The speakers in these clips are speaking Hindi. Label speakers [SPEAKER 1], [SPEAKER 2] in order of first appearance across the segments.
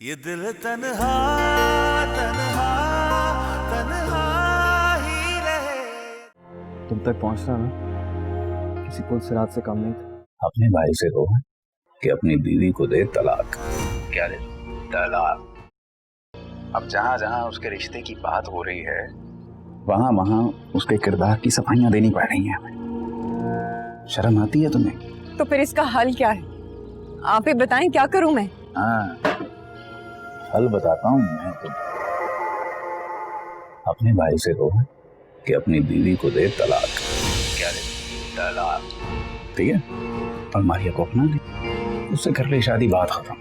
[SPEAKER 1] ये दिल तन्हा तन्हा तन्हा ही रहे।
[SPEAKER 2] तुम तक पहुंचना ना किसी पुल से रात से कम नहीं था।
[SPEAKER 3] अपने भाई से कहो कि अपनी बीवी को दे तलाक। क्या दे? तलाक। अब जहां जहां उसके रिश्ते की बात हो रही है वहां वहां उसके किरदार की सफाइयां देनी पड़ रही हैं हमें। शर्म आती है तुम्हें?
[SPEAKER 4] तो फिर इसका हल क्या है? आप ही बताएं, क्या करूं मैं?
[SPEAKER 3] हाँ, हल बताता हूँ मैं तो। अपने भाई से कहो कि अपनी बीवी को दे तलाक। क्या दे? तलाक। ठीक है? और मारिया को अपना ले, उससे कर ले शादी, बात खत्म।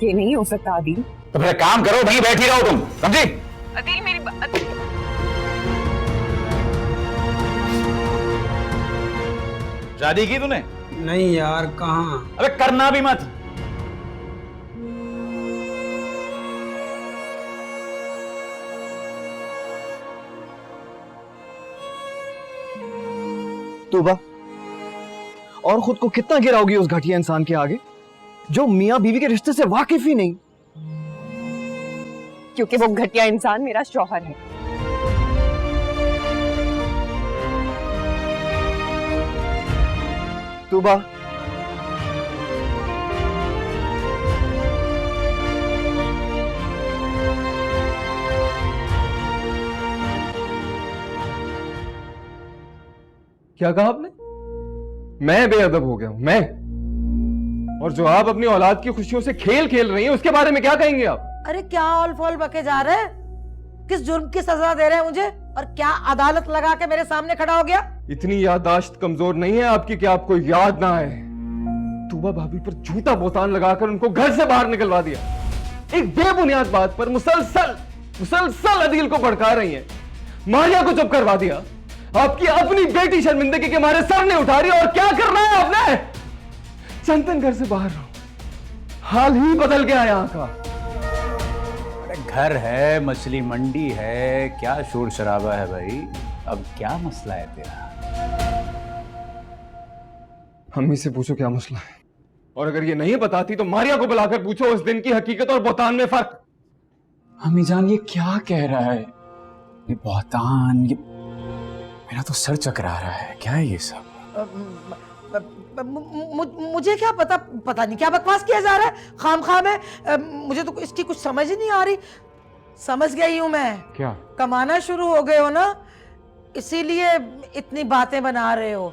[SPEAKER 4] ये नहीं हो सकता आदिल।
[SPEAKER 3] तो फिर काम करो, वहीं बैठी रहो तुम, समझी?
[SPEAKER 4] आदिल मेरी
[SPEAKER 3] शादी की तूने?
[SPEAKER 5] नहीं यार, कहाँ?
[SPEAKER 3] अबे करना भी मत।
[SPEAKER 2] तौबा, और खुद को कितना गिराओगी उस घटिया इंसान के आगे जो मियां बीवी के रिश्ते से वाकिफ ही नहीं?
[SPEAKER 4] क्योंकि वो घटिया इंसान मेरा शौहर है।
[SPEAKER 2] तौबा,
[SPEAKER 6] क्या कहा आपने? मैं बेअदब हो गया हूं, मैं? और जो आप अपनी औलाद की खुशियों से खेल खेल रही हैं उसके बारे में क्या कहेंगे आप?
[SPEAKER 7] अरे क्या ऑल फॉल बके जा रहे हैं? किस जुर्म की सजा दे रहे हैं मुझे? और क्या अदालत लगा के मेरे सामने खड़ा हो गया?
[SPEAKER 6] इतनी याददाश्त कमजोर नहीं है आपकी कि आपको याद ना आए। तूबा भाभी पर झूठा बोतान लगाकर उनको घर से बाहर निकलवा दिया। एक बेबुनियाद बात पर मुसलसल अदील को भड़का रही हैं। मारिया को चुप करवा दिया। आपकी अपनी बेटी शर्मिंदगी के मारे सर नहीं उठा रही। और क्या करना है आपने? चंदन घर से बाहर रहो, हाल ही बदल गया यहाँ का।
[SPEAKER 3] घर है, मछली मंडी है, क्या शोर शराबा है भाई? अब क्या मसला है तेरा?
[SPEAKER 6] अम्मी से पूछो क्या मसला है, और अगर ये नहीं बताती तो मारिया को बुलाकर पूछो उस दिन की हकीकत और बोतान में फर्क।
[SPEAKER 3] अम्मी जान, ये क्या कह रहा है? ये बोतान, ये मेरा तो सर चकरा रहा है। क्या है ये सब?
[SPEAKER 7] मुझे क्या पता नहीं क्या बकवास किया जा रहा है खामखा में। मुझे तो इसकी कुछ समझ ही नहीं आ रही। समझ गई हूं मैं।
[SPEAKER 6] क्या?
[SPEAKER 7] कमाना शुरू हो गए हो ना, इसीलिए इतनी बातें बना रहे हो।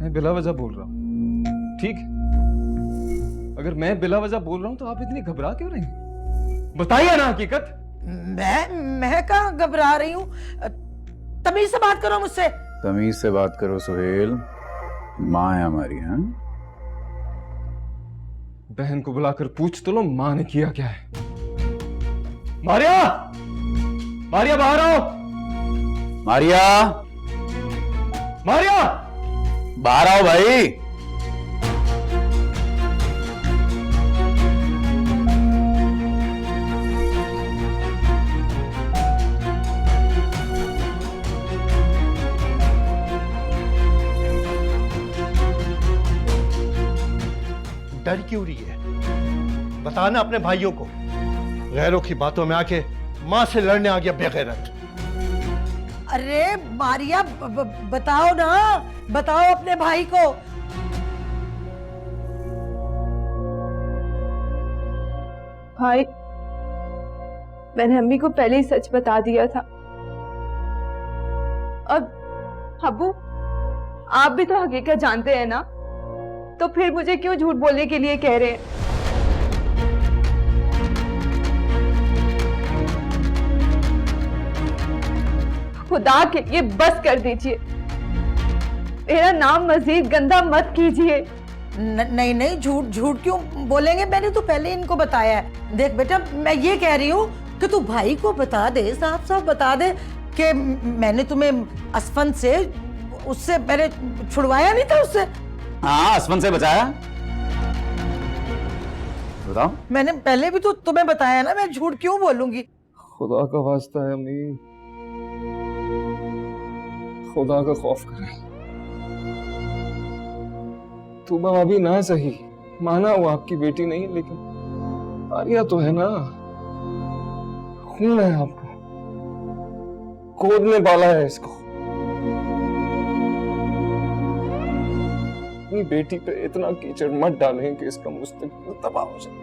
[SPEAKER 6] मैं बिला वजह बोल रहा हूं, ठीक? अगर मैं बिला वजह बोल रहा हूं तो आप इतनी घबरा क्यों रही? बताइए ना हकीकत।
[SPEAKER 7] मैं कहाँ घबरा रही हूँ? तमीज से बात करो मुझसे।
[SPEAKER 3] तमीज से बात करो सुहेल, माँ है हमारी। हाँ,
[SPEAKER 6] बहन को बुलाकर पूछ तो लो माँ ने किया क्या है। मारिया, मारिया बाहर आओ।
[SPEAKER 3] मारिया,
[SPEAKER 6] मारिया
[SPEAKER 3] बाहर आओ भाई।
[SPEAKER 8] डर क्यों रही है? बताना अपने भाइयों को। गैरों की बातों में आके मां से लड़ने आ गया बेगैरत।
[SPEAKER 7] अरे मारिया, बताओ ना, बताओ अपने भाई को।
[SPEAKER 4] भाई, मैंने अम्मी को पहले ही सच बता दिया था। अब अब्बू, आप भी तो हकीकत जानते हैं ना, तो फिर मुझे क्यों झूठ बोलने के लिए कह रहे हैं? खुदा के लिए बस कर दीजिए, मेरा नाम मजीद गंदा मत कीजिए।
[SPEAKER 7] नहीं नहीं, झूठ क्यों बोलेंगे? मैंने तो पहले इनको बताया है। देख बेटा, मैं ये कह रही हूँ कि तू भाई को बता दे, साफ साफ बता दे कि मैंने तुम्हें असफन से, उससे मैंने छुड़वाया नहीं था उससे।
[SPEAKER 3] हाँ, असफन से बचाया। बताओ।
[SPEAKER 7] मैंने पहले भी तो तुम्हें बताया ना, मैं झूठ क्यों बोलूंगी?
[SPEAKER 6] खुदा का वास्ता है अम्मी, खुदा का खौफ करें। तूबा भाभी ना सही, माना वो आपकी बेटी नहीं, लेकिन आर्या तो है ना, खून है आपका, गोद में पाला है इसको। अपनी बेटी पे इतना कीचड़ मत डालें कि इसका मुस्तकबिल तबाह हो जाए।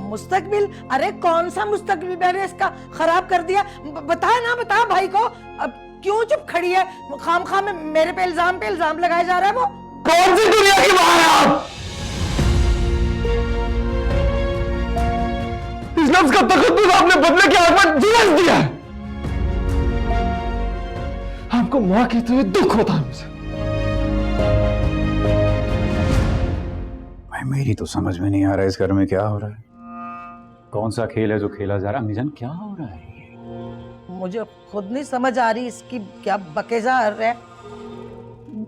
[SPEAKER 7] मुस्तकबिल? अरे कौन सा मुस्तकबिल मैंने इसका खराब कर दिया? बता ना, बता भाई को। अब क्यों चुप खड़ी है? खाम खाम में मेरे पे इल्जाम लगाया जा रहा है। वो
[SPEAKER 6] कौन सी दुनिया की मां है आप? इस लफ्ज का तकद्दुस आपने बदले के आग में झुलस दिया है। आपको मां कहते हुए दुख होता है मुझे।
[SPEAKER 3] भाई मेरी तो समझ में नहीं आ रहा है इस घर में क्या हो रहा है। कौन सा खेल है जो खेला जा रहा है? अम्मीजान क्या हो रहा है?
[SPEAKER 7] मुझे खुद नहीं समझ आ रही इसकी क्या बकेजा है।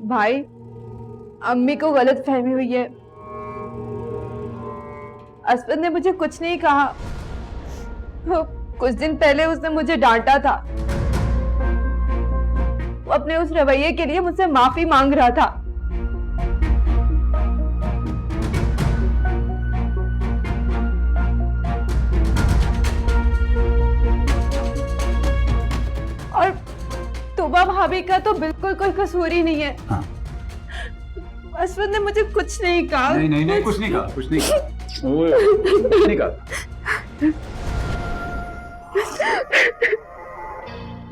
[SPEAKER 4] भाई, अम्मी को गलत फहमी हुई है। असफद ने मुझे कुछ नहीं कहा। वो कुछ दिन पहले उसने मुझे डांटा था। वो अपने उस रवैये के लिए मुझसे माफी मांग रहा था। और तूबा भाभी का तो बिल्कुल कोई कसूर ही नहीं है।
[SPEAKER 3] हाँ।
[SPEAKER 4] असफद ने मुझे कुछ नहीं कहा।
[SPEAKER 3] नहीं कुछ नहीं कहा, कुछ नहीं कहा, कुछ नहीं कहा।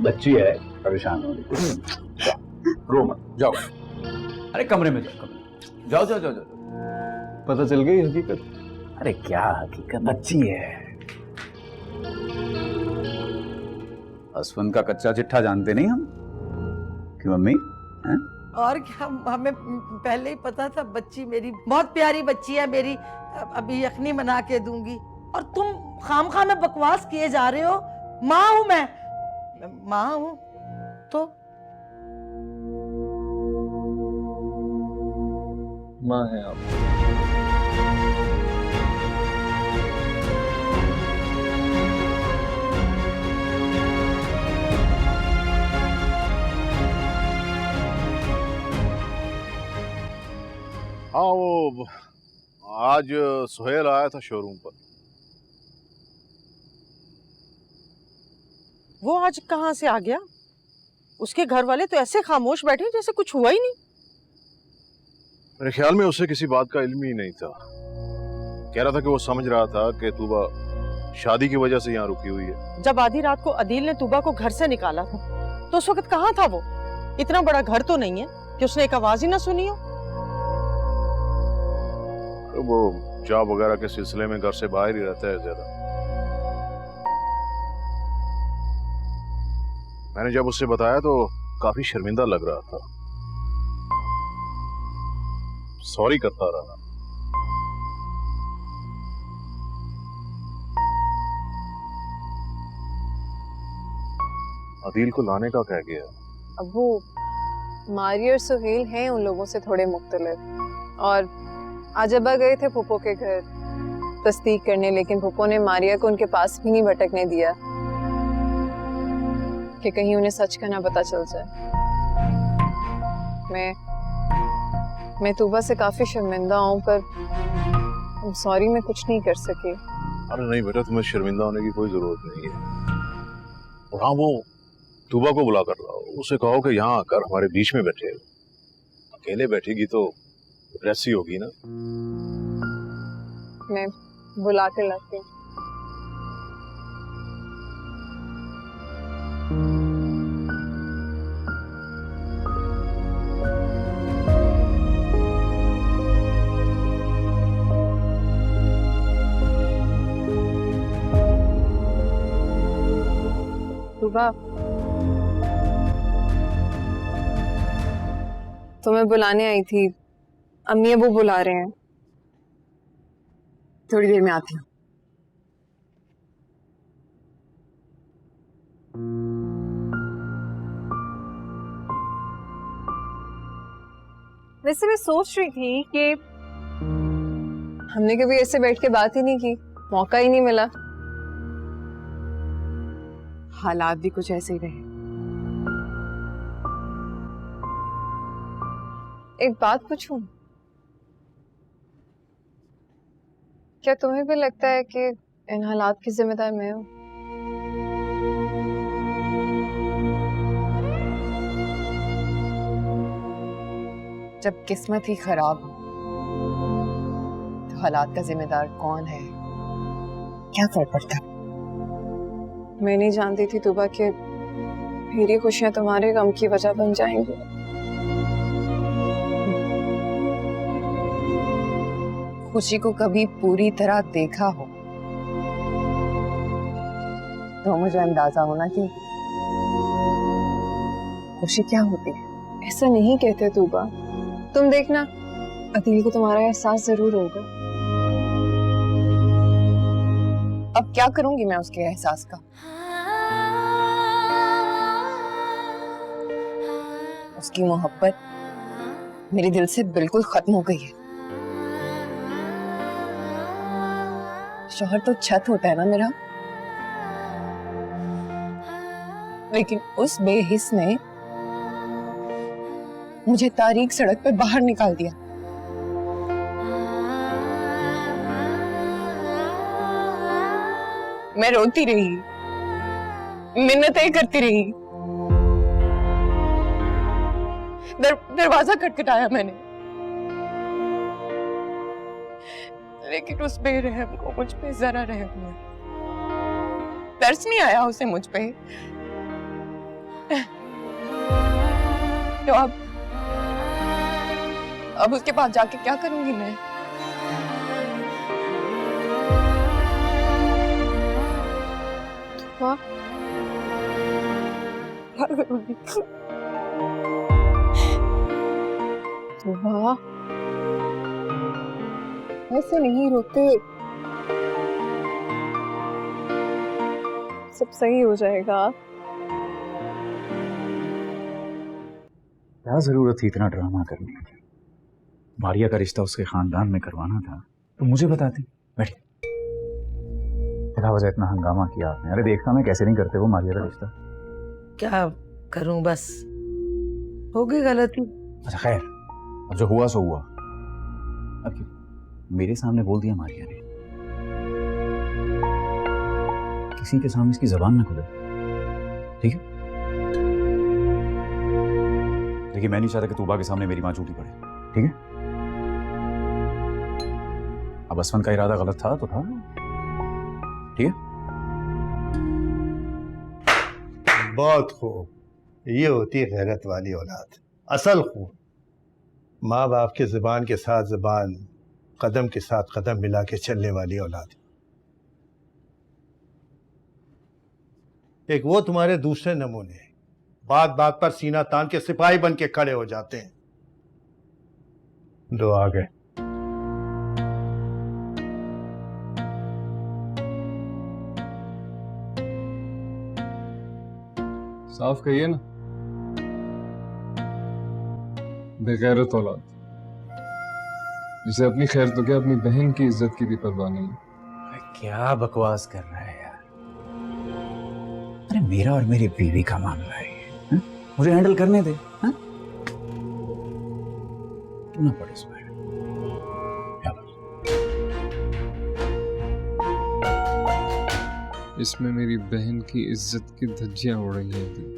[SPEAKER 3] बच्ची है, परेशान हो रही। रो मत, जाओ। अरे कमरे में जाओ, जाओ।
[SPEAKER 6] पता चल गई हकीकत?
[SPEAKER 3] अरे क्या हकीकत? बच्ची है। असफन का कच्चा चिट्ठा जानते नहीं हम कि मम्मी हैं?
[SPEAKER 7] और क्या, हमें पहले ही पता था। बच्ची मेरी बहुत प्यारी बच्ची है मेरी। अभी यखनी बना के दूंगी। और तुम खामखा में बकवास किए जा रहे हो। माँ हूं मैं माँ हूं तो।
[SPEAKER 6] माँ है आप।
[SPEAKER 9] हाँ, वो आज सुहेल आया था शोरूम पर।
[SPEAKER 7] वो आज कहाँ से आ गया? उसके घर वाले तो ऐसे खामोश बैठे जैसे कुछ हुआ ही नहीं।
[SPEAKER 9] मेरे ख्याल में उसे किसी बात का इल्म ही नहीं था। कह रहा था कि वो समझ रहा था कि तूबा शादी की वजह से यहाँ रुकी हुई है।
[SPEAKER 7] जब आधी रात को अदील ने तूबा को घर से निकाला था तो उस वक्त कहाँ था वो? इतना बड़ा घर तो नहीं है कि उसने एक आवाज ही ना सुनी हो।
[SPEAKER 9] वो जॉब वगैरह के सिलसिले में घर से बाहर ही रहता है ज्यादा। मैंने जब उससे बताया तो काफी शर्मिंदा लग रहा था। सॉरी करता रहा। अदील को लाने का कह गया।
[SPEAKER 10] अब वो मारिया और सुहेल हैं उन लोगों से थोड़े मुख्तलिफ। और आज अब्बा गए थे फूफो के घर तस्दीक करने, लेकिन फूफो ने मारिया को उनके पास भी नहीं भटकने दिया कि कहीं उन्हें सच का ना पता चल जाए। मैं तूबा से काफी शर्मिंदा हूँ, पर सॉरी मैं कुछ नहीं कर सकी।
[SPEAKER 9] अरे नहीं बेटा, तुम्हें शर्मिंदा होने की कोई जरूरत नहीं है। और हाँ, वो तूबा को बुला कर लाओ। उसे कहो कि यहाँ आकर हमारे बीच में बैठे। अकेले बैठेगी तो ऐसी होगी ना।
[SPEAKER 10] मैं बुला कर लाती हूँ। तूबा, तुम्हें बुलाने आई थी। अम्मी वो बुला रहे हैं। थोड़ी देर में आती हूँ। वैसे मैं सोच रही थी कि हमने कभी ऐसे बैठ के बात ही नहीं की, मौका ही नहीं मिला। हालात भी कुछ ऐसे ही रहे। एक बात पूछूं? क्या तुम्हें भी लगता है कि इन हालात की जिम्मेदार मैं हूँ? जब किस्मत ही खराब हो तो हालात का जिम्मेदार कौन है? क्या फर्क पड़ता? मैं नहीं जानती थी तुबा कि मेरी खुशियां तुम्हारे गम की वजह बन जाएंगी। खुशी को कभी पूरी तरह देखा हो तो मुझे अंदाजा होना कि खुशी क्या होती है। ऐसा नहीं कहते तुबा, तुम देखना अदील को तुम्हारा एहसास जरूर होगा। अब क्या करूंगी मैं उसके एहसास का? उसकी मोहब्बत मेरे दिल से बिल्कुल खत्म हो गई है। शौहर तो छत होता है ना मेरा, लेकिन उस बेहिस ने मुझे तारीक सड़क पे बाहर निकाल दिया। मैं रोती रही, मिन्नतें करती रही, दरवाजा खटखटाया मैंने, लेकिन उस बेरहम को मुझ पे जरा रहम नहीं, तरस नहीं आया उसे मुझ पे। तो अब उसके पास जाके क्या करूंगी मैं? वाह, क्या करूंगी? वाह, ऐसे नहीं रोते, सब सही हो जाएगा।
[SPEAKER 3] क्या जरूरत थी इतना ड्रामा करने की? मारिया का रिश्ता उसके खानदान में करवाना था तो मुझे बताती। बैठिए, क्या वजह इतना हंगामा किया आपने? अरे देखता मैं कैसे नहीं करते वो मारिया का रिश्ता।
[SPEAKER 7] क्या करूं, बस हो गई गलती।
[SPEAKER 3] अच्छा खैर, अब जो हुआ सो हुआ। अब क्यों मेरे सामने बोल दिया मारिया ने? किसी के सामने इसकी जबान ना खुले, ठीक है? देखिए, मैं नहीं चाहता कि तूबा के सामने मेरी मां झूठी पड़े, ठीक है? अब असफन का इरादा गलत था तो था, ठीक है?
[SPEAKER 8] बहुत खूब, ये होती है गैरत वाली औलाद, असल खून। माँ बाप के जुबान के साथ जुबान, कदम के साथ कदम मिला के चलने वाली औलाद। एक वो तुम्हारे दूसरे नमूने, बात बात पर सीना तान के सिपाही बन के खड़े हो जाते हैं। दो आ गए।
[SPEAKER 6] साफ कहिए ना, बेगैरत औलाद, जिसे अपनी खैर तो क्या अपनी बहन की इज्जत की भी परवाह नहीं।
[SPEAKER 3] क्या बकवास कर रहा है यार? अरे मेरा और मेरी बीवी का मामला है ये, मुझे हैंडल करने दे। हाँ? तू ना पड़े इसमें। क्या बात?
[SPEAKER 6] इसमें मेरी बहन की इज्जत की धज्जियां उड़ रही हैं।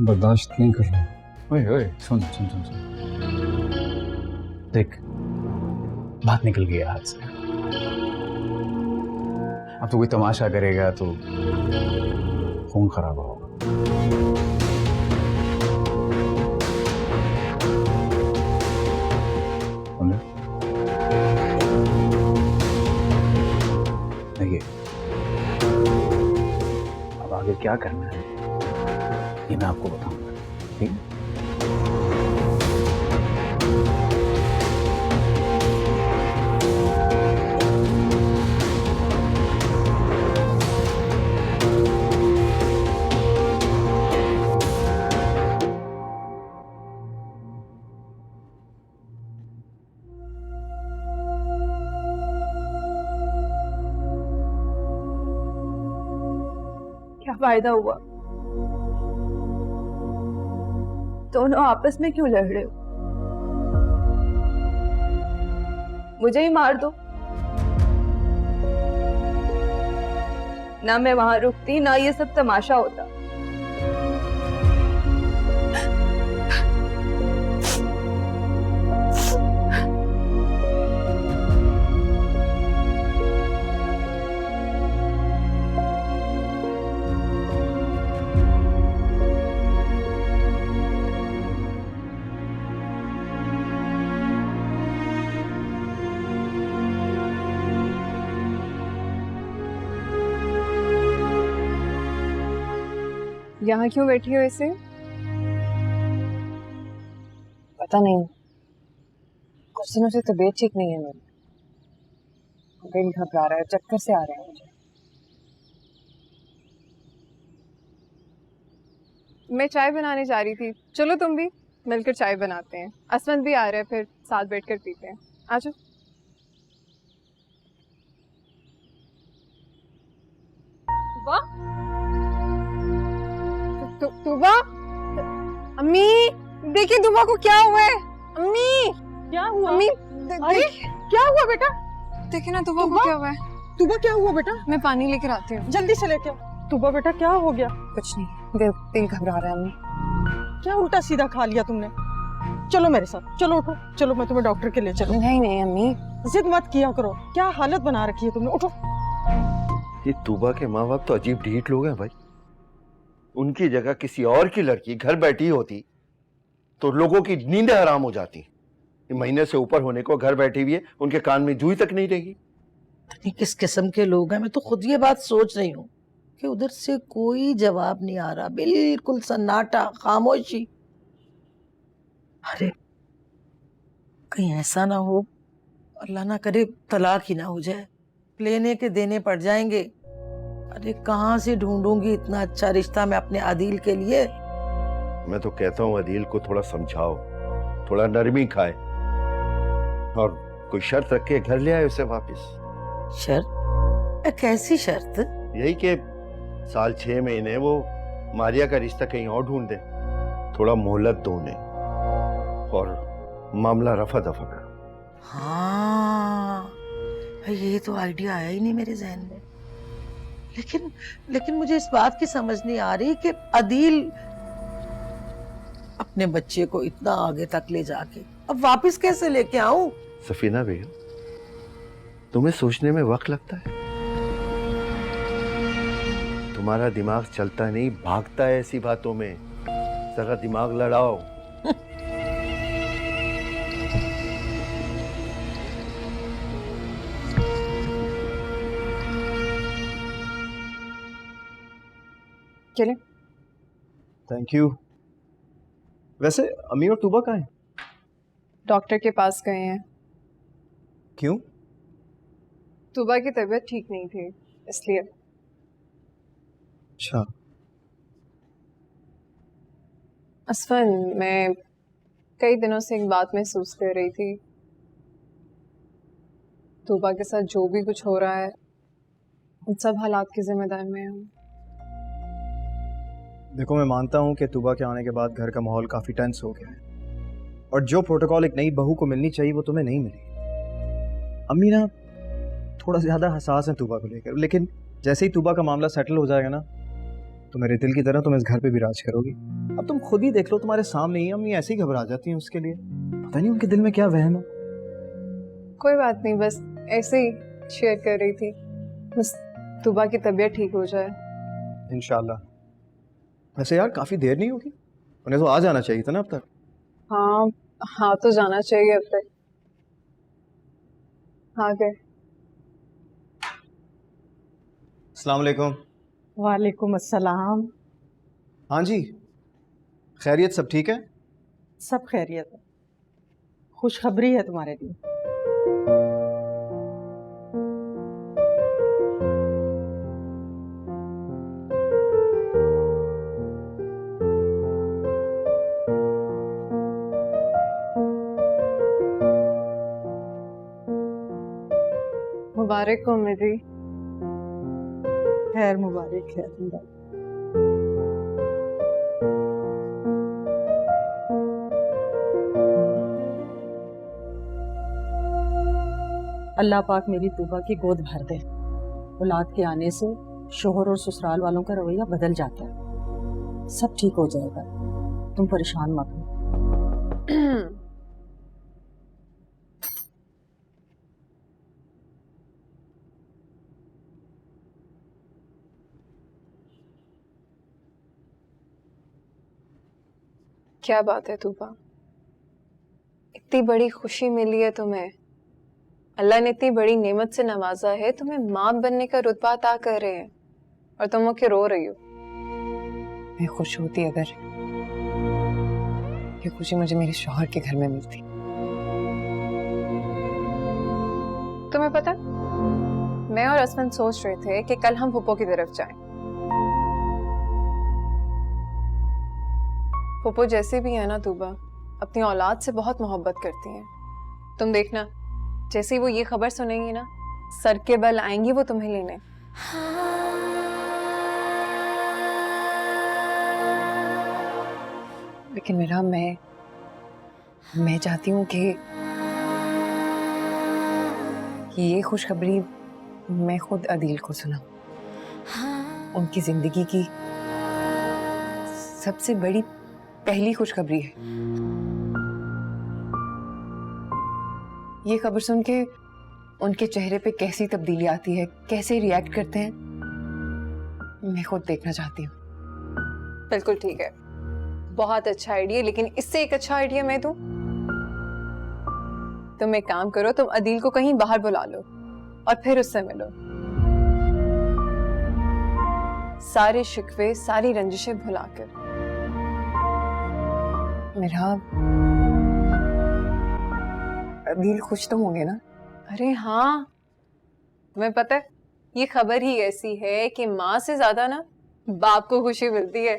[SPEAKER 6] बर्दाश्त नहीं कर रहा।
[SPEAKER 3] ओए ओए, सुन सुन सुन सुन, देख बात निकल गई हाथ से। अब तो कोई तमाशा करेगा तो खून खराब होगा। देखिए, अब आगे क्या करना है ये मैं आपको बताऊंगा, ठीक है?
[SPEAKER 4] क्या फायदा हुआ? दोनों आपस में क्यों लड़ रहे हो? मुझे ही मार दो। ना मैं वहां रुकती, ना ये सब तमाशा होता।
[SPEAKER 10] यहाँ क्यों बैठी हो ऐसे? पता नहीं, कुछ दिनों से तबीयत ठीक नहीं है मेरी। दिल घबरा रहा है, चक्कर से आ रहे हैं मुझे। मैं चाय बनाने जा रही थी, चलो तुम भी मिलकर चाय बनाते हैं। असमत भी आ रहा है, फिर साथ बैठकर पीते हैं। आ जाओ। तुबा, अम्मी देखिए तुबा को क्या हुआ है। अम्मी
[SPEAKER 7] क्या हुआ?
[SPEAKER 10] अम्मी
[SPEAKER 7] अरे क्या हुआ बेटा?
[SPEAKER 10] देखिए ना तुबा को क्या हुआ है।
[SPEAKER 7] तुबा क्या हुआ बेटा?
[SPEAKER 10] मैं पानी लेकर आती हूँ।
[SPEAKER 7] जल्दी से लेके आओ। तुबा बेटा क्या हो गया?
[SPEAKER 10] कुछ नहीं, दिल घबरा रहा है अम्मी।
[SPEAKER 7] क्या उल्टा सीधा खा लिया तुमने? चलो मेरे साथ, चलो उठो, चलो मैं तुम्हें डॉक्टर के ले चलूं।
[SPEAKER 10] नहीं नहीं अम्मी,
[SPEAKER 7] जिद मत किया करो। क्या हालत बना रखी है तुमने, उठो।
[SPEAKER 11] ये तूबा के माँ बाप तो अजीब ढीठ लोग हैं भाई। उनकी जगह किसी और की लड़की घर बैठी होती तो लोगों की नींदें हराम हो जाती। ये महीने से ऊपर होने को घर बैठी हुई है, उनके कान में जूई तक नहीं रहेगी।
[SPEAKER 7] किस किस्म के लोग हैं, मैं तो खुद ये बात सोच रही हूँ कि उधर से कोई जवाब नहीं आ रहा, बिल्कुल सन्नाटा, खामोशी। अरे कहीं ऐसा ना हो, अल्लाह ना करे तलाक ही ना हो जाए, लेने के देने पड़ जाएंगे। अरे कहाँ से ढूंढूंगी इतना अच्छा रिश्ता मैं अपने आदिल के लिए।
[SPEAKER 11] मैं तो कहता हूँ आदिल को थोड़ा समझाओ, थोड़ा नरमी खाए और कोई शर्त रख के घर ले आए उसे वापस।
[SPEAKER 7] शर्त? कैसी शर्त?
[SPEAKER 11] यही कि साल 6 महीने वो मारिया का रिश्ता कहीं और ढूंढ दे, थोड़ा मोहलत दो उन्हें और मामला रफा दफा कर।
[SPEAKER 7] हाँ, ये तो आइडिया आया ही नहीं मेरे जहन में। लेकिन मुझे इस बात की समझ नहीं आ रही कि आदिल अपने बच्चे को इतना आगे तक ले जाके अब वापस कैसे लेके आऊं?
[SPEAKER 11] सफीना बेगम, तुम्हें सोचने में वक्त लगता है? तुम्हारा दिमाग चलता नहीं, भागता है ऐसी बातों में। जरा दिमाग लड़ाओ।
[SPEAKER 10] चले।
[SPEAKER 2] Thank you. वैसे अम्मी और तूबा कहाँ हैं?
[SPEAKER 10] डॉक्टर के पास गए हैं।
[SPEAKER 2] क्यों?
[SPEAKER 10] तुबा की तबीयत ठीक नहीं थी इसलिए।
[SPEAKER 2] अच्छा।
[SPEAKER 10] असफन, मैं कई दिनों से एक बात महसूस कर रही थी। तुबा के साथ जो भी कुछ हो रहा है, उन सब हालात की जिम्मेदार मैं हूँ।
[SPEAKER 2] देखो, मैं मानता हूँ कि तूबा के आने के बाद घर का माहौल काफ़ी टेंस हो गया है और जो प्रोटोकॉल एक नई बहू को मिलनी चाहिए वो तुम्हें नहीं मिली। अम्मी ना थोड़ा ज़्यादा हसास है तूबा को लेकर, लेकिन जैसे ही तूबा का मामला सेटल हो जाएगा ना तो मेरे दिल की तरह तुम इस घर पे भी राज करोगी। अब तुम खुद ही देख लो, तुम्हारे सामने ही अम्मी ऐसे ही घबरा जाती हैं उसके लिए। पता नहीं उनके दिल में क्या वहम है।
[SPEAKER 10] कोई बात नहीं, बस ऐसे ही शेयर कर रही थी। बस तुबा की तबीयत ठीक हो जाए
[SPEAKER 2] इंशाल्लाह। वैसे यार काफ़ी देर नहीं होगी, उन्हें तो आ जाना चाहिए था ना अब तक।
[SPEAKER 10] हाँ हाँ, तो जाना चाहिए अब तक। हाँ गए।
[SPEAKER 2] अस्सलाम वालेकुम।
[SPEAKER 7] वालेकुम अस्सलाम।
[SPEAKER 2] हाँ जी, खैरियत? सब ठीक है?
[SPEAKER 7] सब खैरियत है। खुशखबरी है तुम्हारे लिए।
[SPEAKER 10] मुबारक हो मेरी।
[SPEAKER 7] खैर मुबारक है तुम। अल्लाह पाक मेरी तूबा की गोद भर दे। औलाद के आने से शोहर और ससुराल वालों का रवैया बदल जाता है। सब ठीक हो जाएगा, तुम परेशान मत हो।
[SPEAKER 10] क्या बात है तूबा, इतनी बड़ी खुशी मिली है तुम्हें, अल्लाह ने इतनी बड़ी नेमत से नवाजा है, तुम्हें माँ बनने का रुतबा अता कर रहे हैं और तुम मुझे रो रही हो। मैं खुश होती अगर ये खुशी मुझे मेरे शौहर के घर में मिलती। तुम्हें पता, मैं और असमन सोच रहे थे कि कल हम फूफो की तरफ जाएं। फूफो जैसे भी है ना तूबा, अपनी औलाद से बहुत मोहब्बत करती हैं। तुम देखना, जैसे ही वो ये खबर सुनेंगी ना, सर के बल आएंगी वो तुम्हें लेने। लेकिन मेरा मैं चाहती हूँ कि ये खुशखबरी मैं खुद अदील को सुनाऊं। उनकी जिंदगी की सबसे बड़ी पहली खुशखबरी है। ये खबर सुन के उनके चेहरे पे कैसी तब्दीली आती है, कैसे रिएक्ट करते हैं, मैं खुद देखना चाहती हूँ। बिल्कुल ठीक है, बहुत अच्छा आइडिया, लेकिन इससे एक अच्छा आइडिया मैं दूं। तुम एक काम करो, तुम अदील को कहीं बाहर बुला लो और फिर उससे मिलो। सारे शिकवे, सारी रंजिशें भुलाकर। मेरा अदील खुश तो होंगे ना? अरे हाँ, तुम्हें पता है ये खबर ही ऐसी है कि माँ से ज्यादा ना बाप को खुशी मिलती है।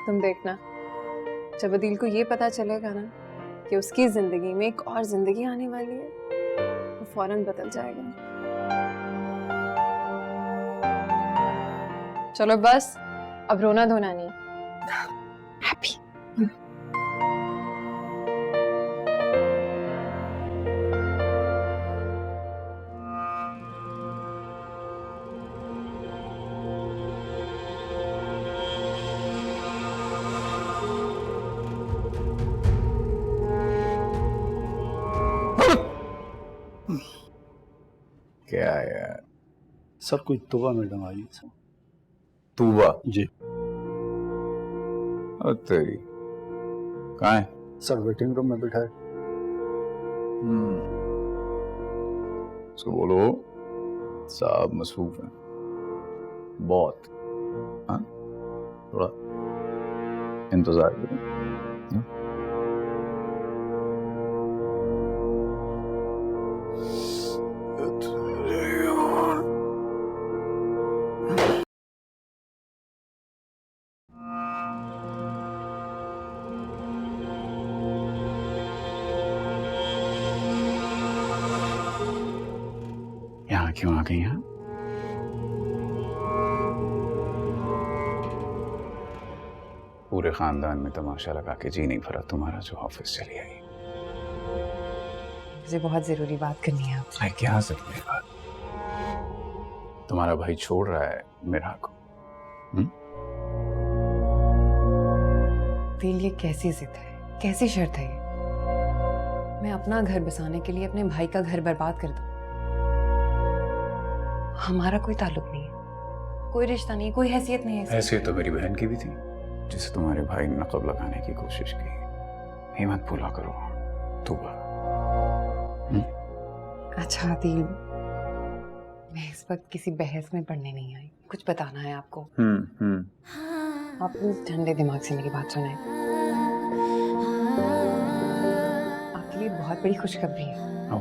[SPEAKER 10] तुम देखना, जब अदील को ये पता चलेगा ना कि उसकी जिंदगी में एक और जिंदगी आने वाली है, वो फौरन बदल जाएगा। चलो बस, अब रोना धोना नहीं। हैप्पी।
[SPEAKER 3] क्या यार?
[SPEAKER 12] सर कोई तुबा मैडम आई है।
[SPEAKER 3] तूबा
[SPEAKER 12] जी
[SPEAKER 3] तेरी कहाँ है?
[SPEAKER 12] सर वेटिंग रूम में बैठा है।
[SPEAKER 3] उसको बोलो साहब मसरूफ हैं बहुत, हाँ थोड़ा इंतजार करो। यहाँ क्यों आ गई हैं? पूरे खानदान में तमाशा लगा के जी नहीं भरा तुम्हारा जो ऑफिस चली आई।
[SPEAKER 10] मुझे बहुत जरूरी बात करनी है आपसे।
[SPEAKER 3] क्या जरूरी बात? तुम्हारा भाई छोड़ रहा है मेरा को।
[SPEAKER 10] दिल, ये कैसी जिद है, कैसी शर्त है ये? मैं अपना घर बसाने के लिए अपने भाई का घर बर्बाद कर दूं? हमारा कोई ताल्लुक नहीं है, कोई रिश्ता नहीं, कोई हैसियत नहीं है।
[SPEAKER 3] हैसियत तो मेरी बहन की भी थी, जिसे तुम्हारे भाई ने नकब लगाने की कोशिश की। हिम्मत भूला करो तूबा।
[SPEAKER 10] अच्छा दिल, मैं इस वक्त किसी बहस में पढ़ने नहीं आई, कुछ बताना है आपको। आप प्लीज ठंडे दिमाग से मेरी बात सुने। आपके लिए बहुत बड़ी खुशखबरी है।
[SPEAKER 3] वो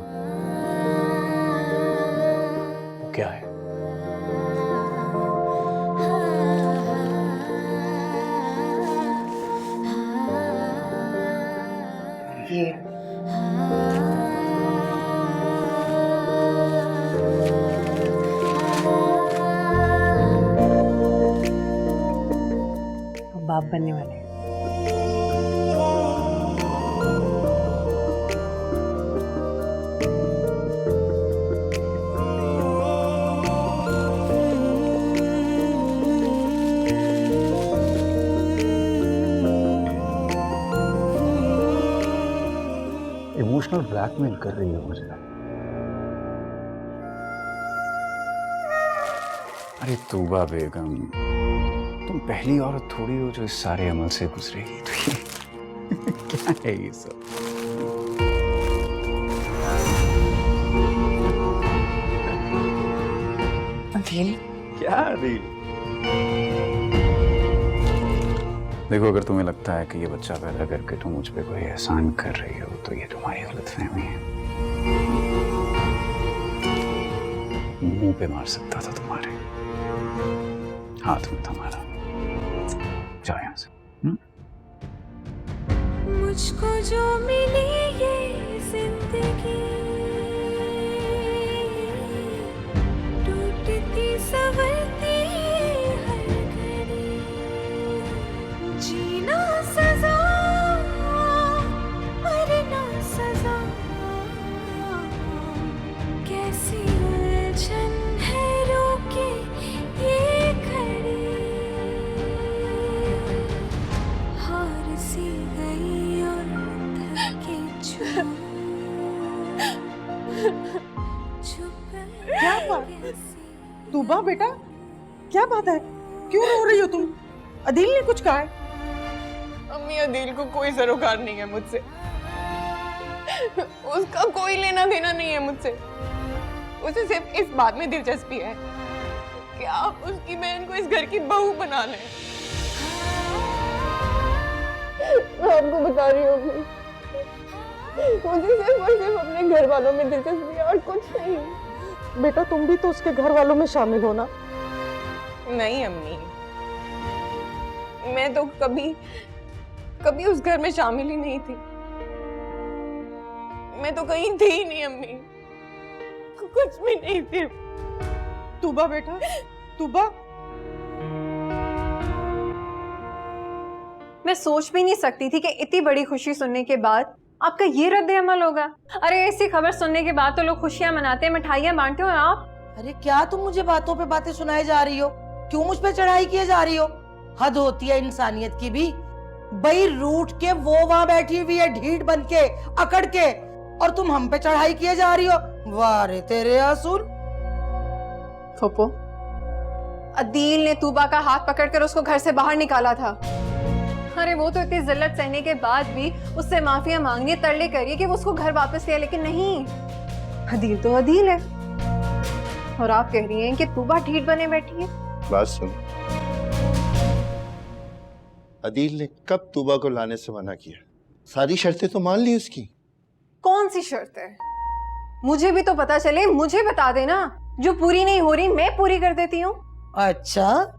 [SPEAKER 3] क्या है?
[SPEAKER 10] ये हम बाप बनने वाले हैं।
[SPEAKER 3] इमोशनल ब्लैकमेल कर रही है मुझे। अरे तूबा बेगम, तुम पहली औरत थोड़ी हो जो इस सारे अमल से गुजरेगी। तो ये क्या है ये सब?
[SPEAKER 10] अदील,
[SPEAKER 3] क्या अदील? देखो, अगर तुम्हें लगता है कि ये बच्चा पैदा करके तुम मुझ पे कोई एहसान कर रही हो तो ये तुम्हारी गलतफहमी है। मुंह पे मार सकता था तुम्हारे, हाथ में तुम्हारा। जाओ यहाँ से।
[SPEAKER 1] मुझको जो मिली ये जिंदगी, टूटती संवरती हर घड़ी, जीना सजा मरना सजा, कैसी उलझन है रोके ये घड़ी, हार सी गई और थके चुप
[SPEAKER 7] क्या बात? तूबा बेटा, क्या बात है? क्यों रो रही हो तुम? अदील ने कुछ कहा है?
[SPEAKER 10] अम्मी, अदील को कोई सरोकार नहीं है मुझसे। उसका कोई लेना देना नहीं है मुझसे। उसे सिर्फ इस बात में दिलचस्पी है कि आप उसकी बहन को इस घर की बहू बना लें। मैं आपको बता रही हूँ, मुझे सिर्फ और सिर्फ अपने घर वालों में दिलचस्पी है और कुछ नहीं।
[SPEAKER 7] बेटा तुम भी तो उसके घर वालों में शामिल हो ना।
[SPEAKER 10] नहीं अम्मी, मैं तो कभी उस घर में शामिल ही नहीं थी। मैं तो कहीं थी ही नहीं अम्मी, कुछ भी नहीं थी।
[SPEAKER 7] तूबा बेटा, तूबा।
[SPEAKER 10] मैं सोच भी नहीं सकती थी कि इतनी बड़ी खुशी सुनने के बाद आपका ये रद्द अमल होगा। अरे ऐसी खबर सुनने के बाद तो लोग खुशियां मनाते हैं, मिठाइयां बांटते हो, आप?
[SPEAKER 7] अरे क्या तुम मुझे बातों पे बातें सुनाए जा रही हो? क्यों मुझ पे चढ़ाई किए जा रही हो? हद होती है इंसानियत की भी। भाई रूठ के वो वहां बैठी हुई है ढीठ बन के, अकड़ के, और तुम हम पे चढ़ाई किए जा रही हो। वाह रे तेरे असूल।
[SPEAKER 10] फूफो, अदील ने तूबा का हाथ पकड़कर उसको घर से बाहर निकाला था। अरे वो तो इतनी जिल्लत सहने के बाद भी उससे माफिया मांगनी, तरले करिए कि वो उसको घर वापस ले, लेकिन नहीं, अदील तो अदील है। और आप कह रही हैं कि तूबा ढीठ बने बैठी है।
[SPEAKER 11] बात सुन, अदील ने कब तूबा को लाने से मना किया? सारी शर्तें तो मान ली उसकी।
[SPEAKER 10] कौन सी शर्त है? मुझे भी तो पता चले, मुझे बता देना। जो पूरी नहीं हो रही मैं पूरी कर देती हूँ।
[SPEAKER 7] अच्छा,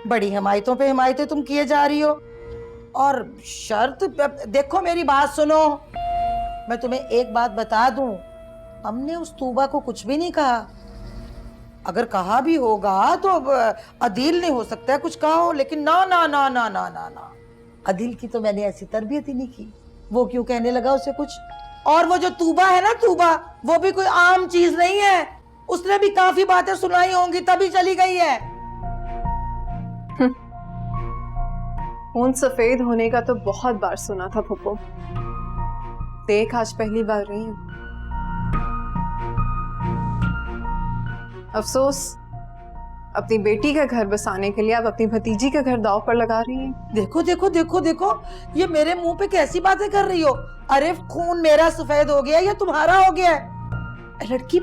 [SPEAKER 7] बड़ी हिमायतों पे हिमायतें तुम किए जा रही हो। और शर्त? देखो मेरी बात सुनो, मैं तुम्हें एक बात बता दूं, हमने उस तूबा को कुछ भी नहीं कहा। अगर कहा भी होगा तो अदील नहीं हो सकता है कुछ कहा हो, लेकिन ना ना ना ना ना ना ना, अदील की तो मैंने ऐसी तरबियत ही नहीं की। वो क्यों कहने लगा उसे कुछ? और वो जो तूबा है ना, तूबा, वो भी कोई आम चीज नहीं है। उसने भी काफी बातें सुनाई होंगी तभी चली गई है।
[SPEAKER 10] खून सफेद होने का तो बहुत बार सुना था फूफो, देख आज पहली बार रही हूं। अफसोस, अपनी बेटी का घर बसाने के लिए आप अपनी भतीजी का घर दांव पर लगा रही हैं।
[SPEAKER 7] देखो देखो देखो देखो, ये मेरे मुंह पे कैसी बातें कर रही हो? अरे खून मेरा सफेद हो गया या तुम्हारा हो गया? लड़की,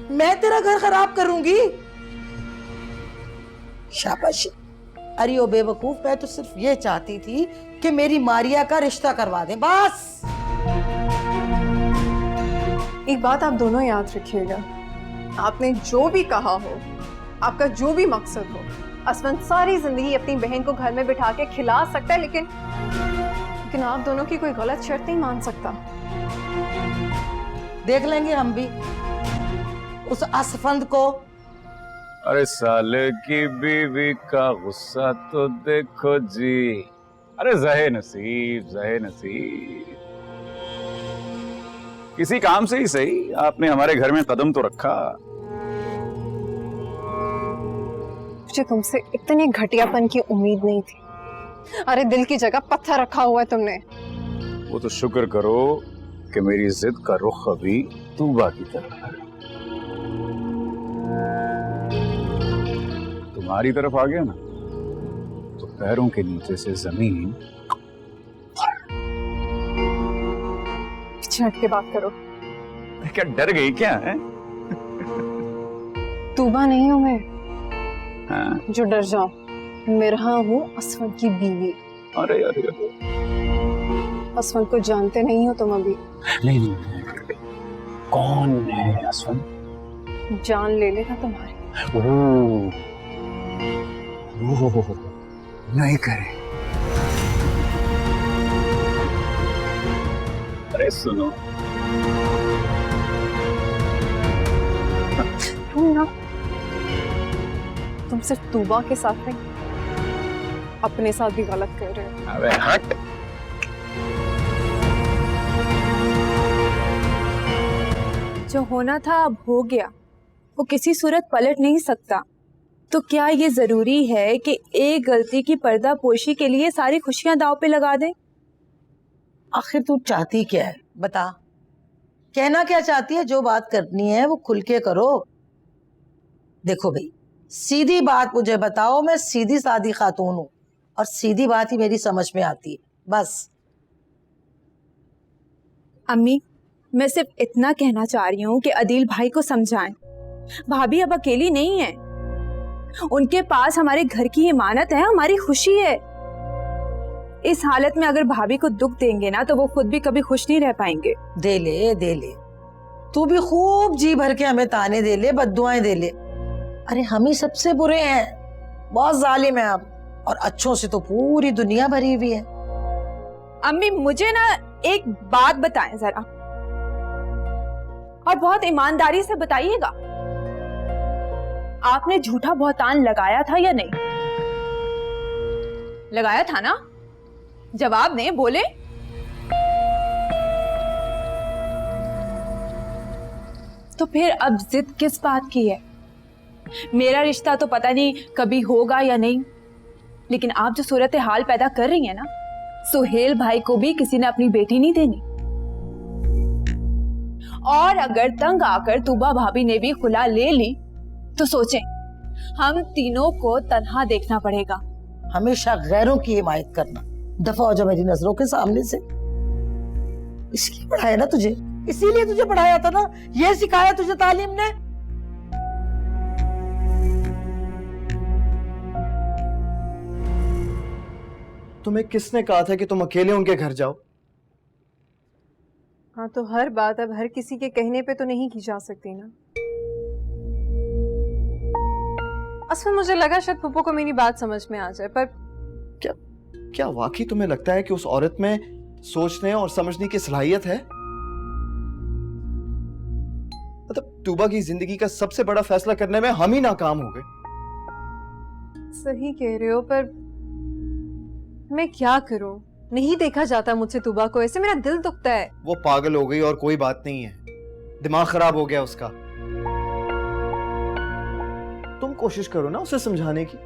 [SPEAKER 7] मैं तेरा घर खराब करूंगी? शाबाश। अरे ओ बेवकूफ, मैं तो सिर्फ ये चाहती थी कि मेरी मारिया का रिश्ता करवा दें, बस।
[SPEAKER 10] एक बात आप दोनों याद रखिएगा, आपने जो भी कहा हो, आपका जो भी मकसद हो, असमन सारी जिंदगी अपनी बहन को घर में बिठा के खिला सकता है, लेकिन आप दोनों की कोई गलत शर्त नहीं मान सकता।
[SPEAKER 7] देख लेंगे हम भी उस असफंद को।
[SPEAKER 3] अरे साले की बीवी का गुस्सा तो देखो जी। अरे जहे नसीब, जहे नसीब। किसी काम से ही सही आपने हमारे घर में कदम तो रखा।
[SPEAKER 10] मुझे तुमसे इतने घटियापन की उम्मीद नहीं थी। अरे दिल की जगह पत्थर रखा हुआ है तुमने।
[SPEAKER 3] वो तो शुक्र करो कि मेरी जिद का रुख अभी तूबा की तरफ है। तुम्हारी तरफ आ गया ना तो पैरों के नीचे से जमीन।
[SPEAKER 10] पीछे हट के बात करो।
[SPEAKER 3] क्या डर गई क्या है?
[SPEAKER 10] तूबा नहीं हूँ मैं
[SPEAKER 3] हाँ।
[SPEAKER 10] जो डर जाऊं। मिरहा हूँ असफल की बीवी।
[SPEAKER 3] अरे अरे अरे,
[SPEAKER 10] असफल को जानते नहीं हो तुम अभी?
[SPEAKER 3] नहीं नहीं, कौन है असफल?
[SPEAKER 10] जान ले लेगा तुम्हारी।
[SPEAKER 3] ओह, नहीं करे। अरे सुनो,
[SPEAKER 10] तुम ना, तुम सिर्फ तूबा के साथ नहीं अपने साथ भी गलत कर रहे हो।
[SPEAKER 3] अबे हट।
[SPEAKER 4] जो होना था अब हो गया, वो किसी सूरत पलट नहीं सकता। तो क्या ये जरूरी है कि एक गलती की पर्दापोशी के लिए सारी खुशियां दांव पे लगा दें?
[SPEAKER 7] आखिर तू चाहती क्या है बता। कहना क्या चाहती है, जो बात करनी है वो खुल के करो। देखो भाई, सीधी बात मुझे बताओ, मैं सीधी सादी खातून हूँ और सीधी बात ही मेरी समझ में आती है, बस।
[SPEAKER 4] अम्मी, मैं सिर्फ इतना कहना चाह रही हूँ कि अदील भाई को समझाएं। भाभी अब अकेली नहीं है, उनके पास हमारे घर की इमानत है, हमारी खुशी है। इस हालत में अगर भाभी को दुख देंगे ना तो वो खुद भी कभी खुश नहीं रह पाएंगे।
[SPEAKER 7] दे ले दे ले, तू भी खूब जी भर के हमें ताने दे ले, बद्दुआएं दे ले। अरे हम ही सबसे बुरे हैं, बहुत जालिम है आप, और अच्छों से तो पूरी दुनिया भरी हुई है।
[SPEAKER 4] अम्मी मुझे ना एक बात बताएं जरा, और बहुत ईमानदारी से बताइएगा, आपने झूठा बहतान लगाया था या नहीं? लगाया था ना? जवाब दें, बोले। तो फिर अब जिद किस बात की है? मेरा रिश्ता तो पता नहीं कभी होगा या नहीं, लेकिन आप जो सूरत हाल पैदा कर रही हैं ना, सुहेल भाई को भी किसी ने अपनी बेटी नहीं देनी। और अगर तंग आकर तूबा भाभी ने भी खुला ले ली तो सोचें, हम तीनों को तन्हा देखना पड़ेगा।
[SPEAKER 7] हमेशा गैरों की हिमायत करना, दफा हो जा मेरी नजरों के सामने से। इसलिए पढ़ाया ना तुझे, इसीलिए तुझे पढ़ाया था ना, ये सिखाया तुझे तालीम ने।
[SPEAKER 2] तुम्हें किसने कहा था कि तुम अकेले उनके घर जाओ?
[SPEAKER 10] हाँ, तो हर बात अब हर किसी के कहने पे तो नहीं की जा सकती ना। असल में मुझे लगा शायद पुप्पो को मेरी बात समझ में आ जाए, पर
[SPEAKER 2] क्या वाकई तुम्हें लगता है कि उस औरत में सोचने और समझने की सलाहियत है? मतलब तूबा की जिंदगी का सबसे बड़ा फैसला करने में हम ही नाकाम हो गए।
[SPEAKER 10] सही कह रहे हो, पर मैं क्या करूं? नहीं देखा जाता मुझसे तूबा को ऐसे, मेरा दिल दुखता है।
[SPEAKER 2] वो पागल हो गई और कोई बात नहीं है, दिमाग खराब हो गया उसका। तुम कोशिश करो ना उसे समझाने की,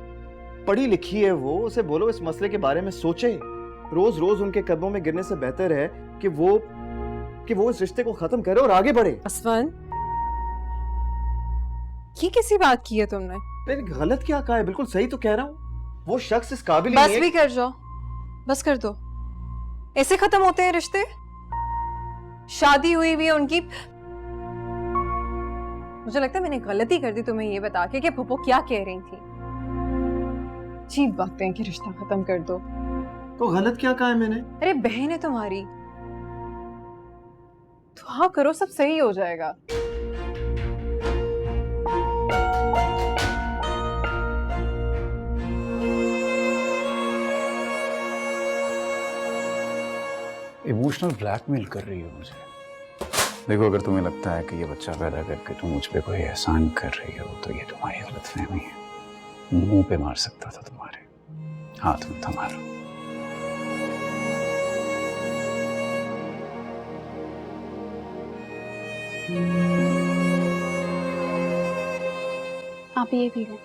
[SPEAKER 2] पढ़ी लिखी है वो, उसे बोलो इस मसले के बारे में सोचे। रोज रोज उनके कदमों में गिरने से बेहतर है कि वो इस रिश्ते को खत्म करे और आगे बढ़े।
[SPEAKER 10] असफन, ये कैसी बात की है तुमने?
[SPEAKER 2] मैंने गलत क्या कहा है? बिल्कुल सही तो कह रहा हूँ। वो शख्स इस काबिल
[SPEAKER 10] बस
[SPEAKER 2] नहीं है।
[SPEAKER 10] भी कर जाओ, बस कर दो। ऐसे खत्म होते हैं रिश्ते? शादी हुई है उनकी। मुझे लगता है मैंने गलती कर दी तुम्हें ये बता के कि पुप्पो क्या कह रही थी। अजीब बातें हैं कि रिश्ता खत्म कर दो।
[SPEAKER 2] तो गलत क्या कहा है मैंने?
[SPEAKER 10] अरे बहन है तुम्हारी, दुआ करो सब सही हो जाएगा।
[SPEAKER 3] इमोशनल ब्लैकमेल कर रही हो मुझे। देखो, अगर तुम्हें लगता है कि ये बच्चा पैदा करके तुम मुझ पे कोई एहसान कर रही हो तो ये तुम्हारी गलतफहमी है। मुंह पे मार सकता था तुम्हारे, हाथ में थमा लो।
[SPEAKER 10] आप ये भी लो।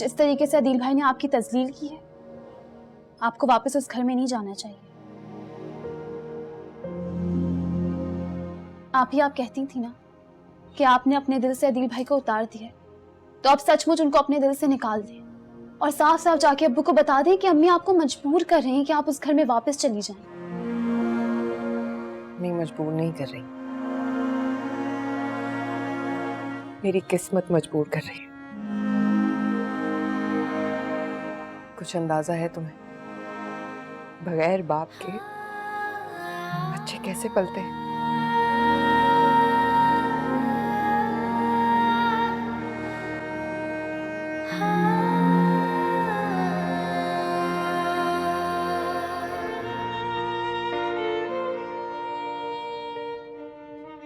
[SPEAKER 13] जिस तरीके से अदील भाई ने आपकी तजलील की है, आपको वापस उस घर में नहीं जाना चाहिए। आप कहती थी ना कि आपने अपने दिल से अदील भाई को उतार दिया, तो अब सचमुच उनको अपने दिल से निकाल दें और साफ साफ जाके अब्बू को बता दें कि अम्मी आपको मजबूर कर रही हैं कि आप उस घर में वापस चली जाएं।
[SPEAKER 14] नहीं, मजबूर नहीं कर रही, मेरी किस्मत मजबूर कर रही है। कुछ अंदाजा है तुम्हें बगैर बाप के बच्चे कैसे पलते हैं?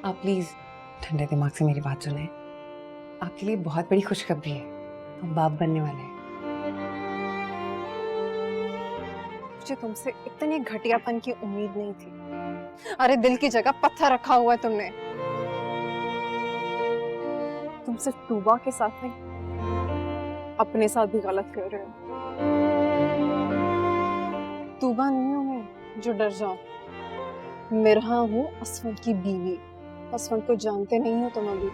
[SPEAKER 14] आप प्लीज ठंडे दिमाग से मेरी बात सुने। आपके लिए बहुत बड़ी खुशखबरी है, हम बाप बनने वाले हैं।
[SPEAKER 10] मुझे तुमसे इतनी घटियापन की उम्मीद नहीं थी। अरे दिल की जगह पत्थर रखा हुआ है तुमने। तुम सिर्फ तूबा के साथ नहीं, अपने साथ भी गलत कर रहे हो। तूबा नहीं हूं मैं जो डर जाऊं, मिरहा हूं असफन की बीवी। असफन को जानते नहीं हो तुम अभी।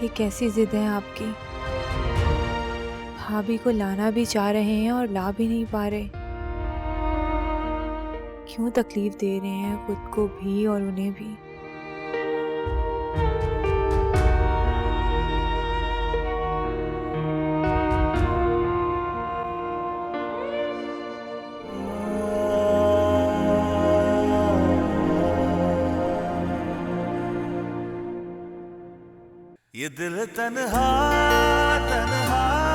[SPEAKER 1] ये कैसी जिद है आपकी? भाभी को लाना भी चाह रहे हैं और ला भी नहीं पा रहे। क्यों तकलीफ दे रहे हैं खुद को भी और उन्हें भी?
[SPEAKER 15] ये दिल तन्हा तन्हा